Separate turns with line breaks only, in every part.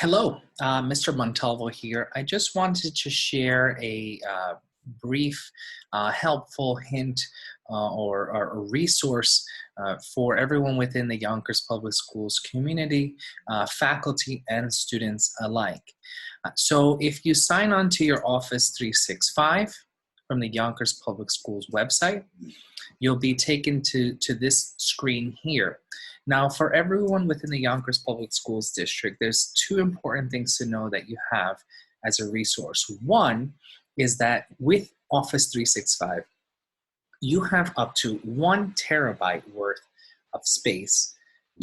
Hello, Mr. Montalvo here. I just wanted to share a brief, helpful hint or a resource for everyone within the Yonkers Public Schools community, faculty and students alike. So if you sign on to your Office 365 from the Yonkers Public Schools website, you'll be taken to this screen here. Now, for everyone within the Yonkers Public Schools District, there's two important things to know that you have as a resource. One is that with Office 365, you have up to 1 terabyte worth of space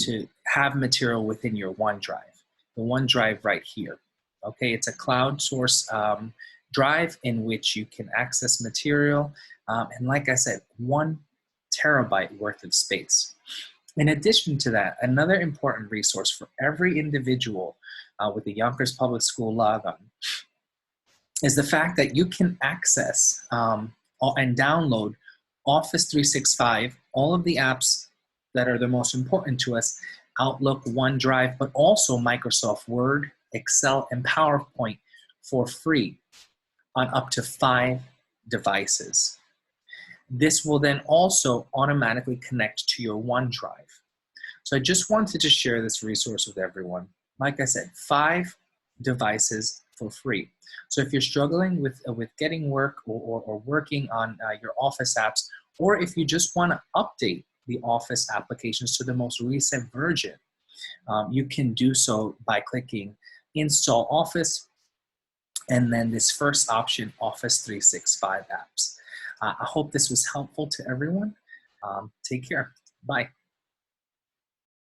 to have material within your OneDrive. The OneDrive right here. Okay, it's a cloud source drive in which you can access material. And like I said, 1 terabyte worth of space. In addition to that, another important resource for every individual with the Yonkers Public School logon is the fact that you can access and download Office 365, all of the apps that are the most important to us, Outlook, OneDrive, but also Microsoft Word, Excel, and PowerPoint for free on up to 5 devices. This will then also automatically connect to your OneDrive. So I just wanted to share this resource with everyone. Like I said, 5 devices for free. So if you're struggling with getting work or working on your Office apps, or if you just want to update the Office applications to the most recent version, you can do so by clicking Install Office, and then this first option, Office 365 apps. I hope this was helpful to everyone. Take care. Bye.